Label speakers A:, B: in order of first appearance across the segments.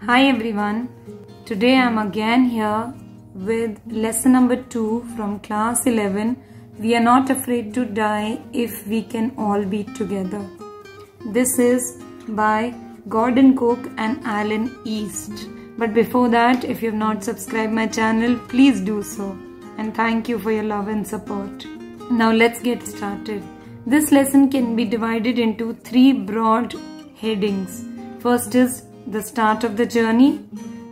A: Hi everyone, today I am again here with lesson number 2 from class 11. We are not afraid to die if we can all be together. This is by Gordon Cook and Alan East. But before that, if you have not subscribed my channel, please do so. And thank you for your love and support. Now let's get started. This lesson can be divided into 3 broad headings. First is the start of the journey,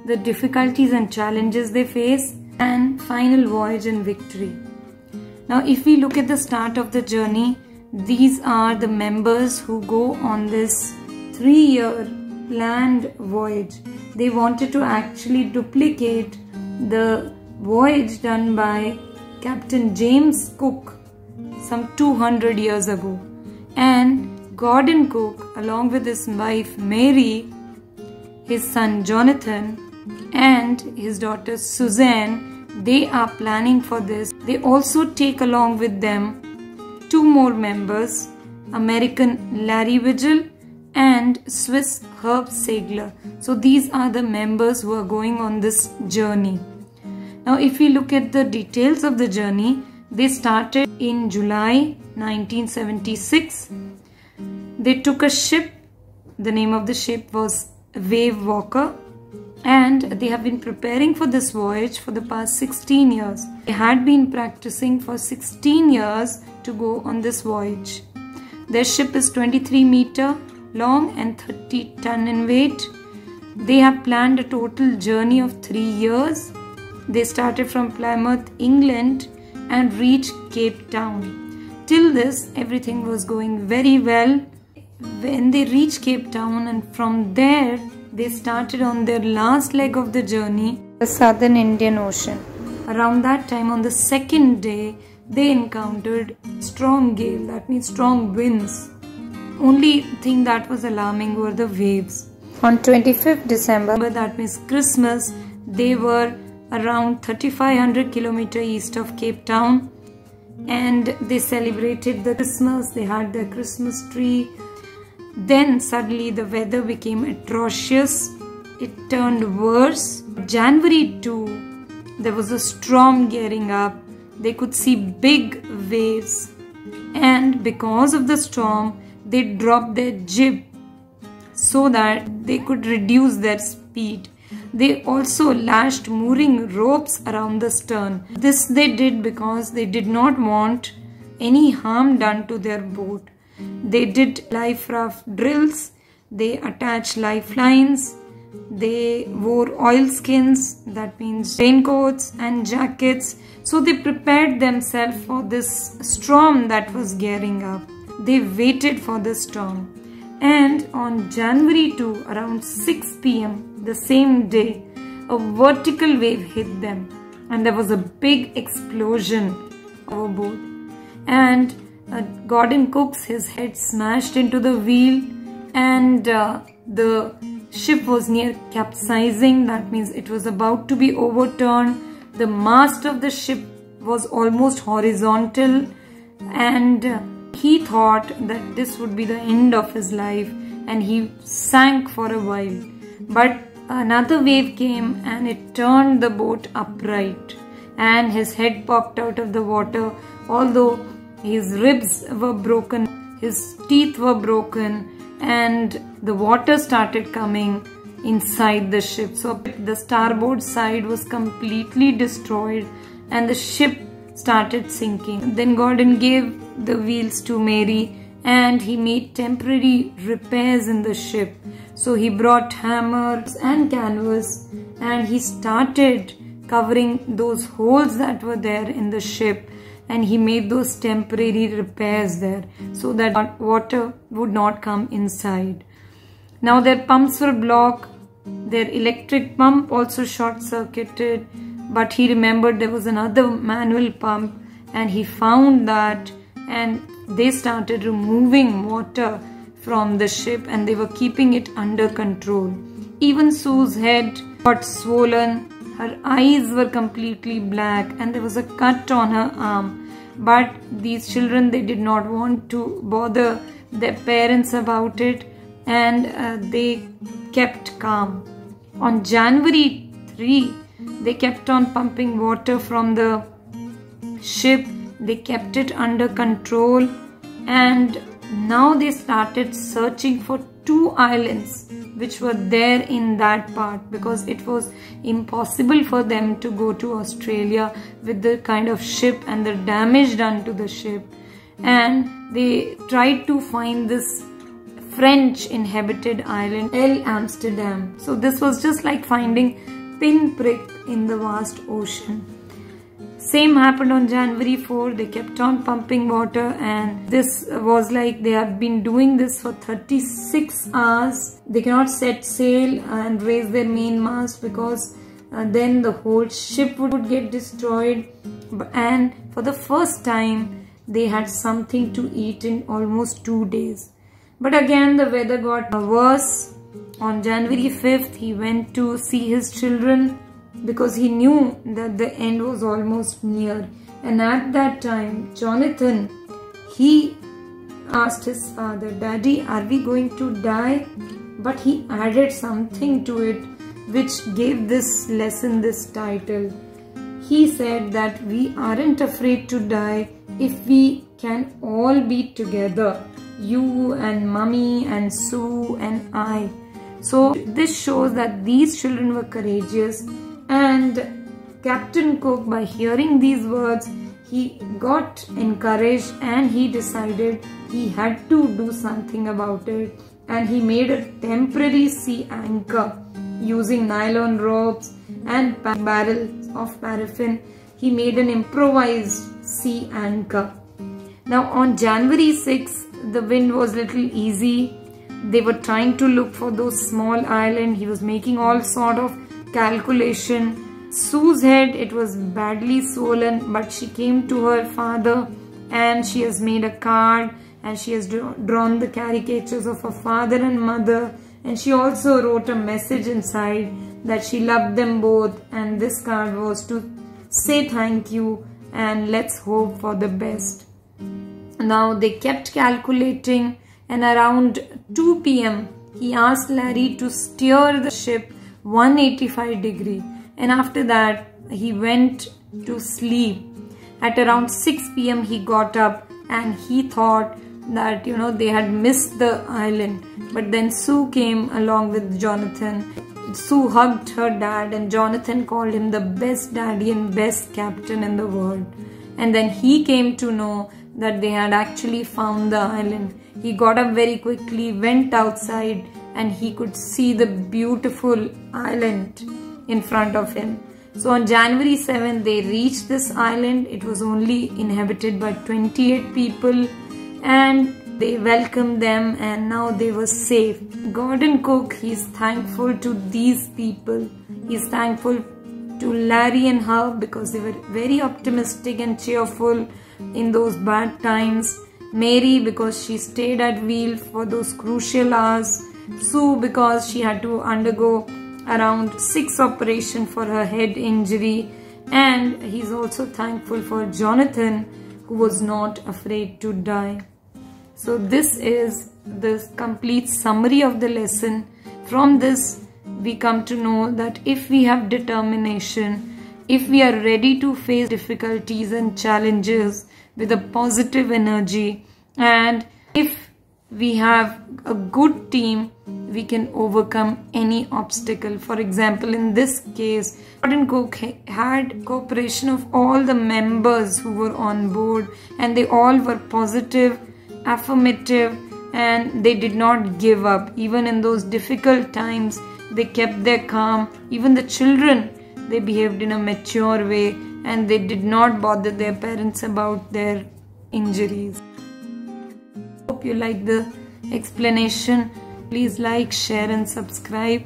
A: the difficulties and challenges they face, and final voyage and victory. Now if we look at the start of the journey, these are the members who go on this 3-year planned voyage. They wanted to actually duplicate the voyage done by Captain James Cook some 200 years ago. And Gordon Cook, along with his wife Mary, his son Jonathan, and his daughter Suzanne, they are planning for this. They also take along with them 2 more members, American Larry Vigil and Swiss Herb Segler. So these are the members who are going on this journey. Now if we look at the details of the journey, they started in July 1976. They took a ship. The name of the ship was Wave Walker, and they have been preparing for this voyage for the past 16 years. They had been practicing for 16 years to go on this voyage. Their ship is 23 meter long and 30 ton in weight. They have planned a total journey of 3 years. They started from Plymouth, England, and reached Cape Town. Till this, everything was going very well. When they reached Cape Town, and from there they started on their last leg of the journey, the southern Indian Ocean. Around that time, on the 2nd day, they encountered strong gale, that means strong winds. Only thing that was alarming were the waves. On 25th December, that means Christmas, they were around 3500 km east of Cape Town, and they celebrated the Christmas. They had their Christmas tree. Then suddenly the weather became atrocious. It turned worse. January 2, there was a storm gearing up. They could see big waves, and because of the storm, they dropped their jib so that they could reduce their speed. They also lashed mooring ropes around the stern. This they did because they did not want any harm done to their boat. They did life raft drills, they attached lifelines, they wore oilskins, that means raincoats and jackets. So they prepared themselves for this storm that was gearing up. They waited for the storm. And on January 2, around 6 p.m. the same day, a vertical wave hit them, and there was a big explosion overboard. And Gordon Cook's his head smashed into the wheel, and the ship was near capsizing. That means it was about to be overturned. The mast of the ship was almost horizontal, and he thought that this would be the end of his life, and he sank for a while. But another wave came and it turned the boat upright, and his head popped out of the water. Although his ribs were broken, his teeth were broken, and the water started coming inside the ship. So the starboard side was completely destroyed and the ship started sinking. Then Gordon gave the wheels to Mary, and he made temporary repairs in the ship. So he brought hammers and canvas, and he started covering those holes that were there in the ship, and he made those temporary repairs there so that water would not come inside. Now their pumps were blocked. Their electric pump also short-circuited, but he remembered there was another manual pump, and he found that, and they started removing water from the ship, and they were keeping it under control. Even Sue's head got swollen. Her eyes were completely black, and there was a cut on her arm. But these children, they did not want to bother their parents about it, and they kept calm. On January 3, they kept on pumping water from the ship. They kept it under control, and now they started searching for 2 islands which were there in that part, because it was impossible for them to go to Australia with the kind of ship and the damage done to the ship. And they tried to find this French inhabited island, Amsterdam. So this was just like finding pinprick in the vast ocean. Same happened on January 4. They kept on pumping water, and this was like they have been doing this for 36 hours. They cannot set sail and raise their mainmast because then the whole ship would get destroyed. And for the first time, they had something to eat in almost 2 days. But again, the weather got worse. On January 5th, he went to see his children, because he knew that the end was almost near. And at that time, Jonathan, he asked his father, "Daddy, are we going to die?" But he added something to it which gave this lesson this title. He said that we aren't afraid to die if we can all be together. You and Mummy and Sue and I. So this shows that these children were courageous. And Captain Cook, by hearing these words, he got encouraged and he decided he had to do something about it. And he made a temporary sea anchor using nylon ropes and barrels of paraffin. He made an improvised sea anchor. Now on January 6th, the wind was little easy. They were trying to look for those small islands. He was making all sort of calculation. Sue's head, it was badly swollen, but she came to her father and she has made a card and she has drawn the caricatures of her father and mother, and she also wrote a message inside that she loved them both, and this card was to say thank you and let's hope for the best. Now they kept calculating, and around 2 p.m. he asked Larry to steer the ship 185 degree, and after that he went to sleep. At around 6 p.m. he got up and he thought that they had missed the island. But then Sue came along with Jonathan. Sue hugged her dad and Jonathan called him the best daddy and best captain in the world. And then he came to know that they had actually found the island. He got up very quickly, went outside, and he could see the beautiful island in front of him. So on January 7th, they reached this island. It was only inhabited by 28 people, and they welcomed them, and now they were safe. Gordon Cook, he's thankful to these people. He's thankful to Larry and Herb because they were very optimistic and cheerful in those bad times. Mary because she stayed at wheel for those crucial hours. Sue because she had to undergo around 6 operations for her head injury. And he's also thankful for Jonathan, who was not afraid to die. So this is the complete summary of the lesson. From this we come to know that if we have determination, if we are ready to face difficulties and challenges with a positive energy, and if we have a good team, we can overcome any obstacle. For example, in this case, Gordon Cook had cooperation of all the members who were on board, and they all were positive, affirmative, and they did not give up. Even in those difficult times, they kept their calm. Even the children, they behaved in a mature way, and they did not bother their parents about their injuries. Hope you like the explanation. Please like, share and subscribe.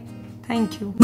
A: Thank you.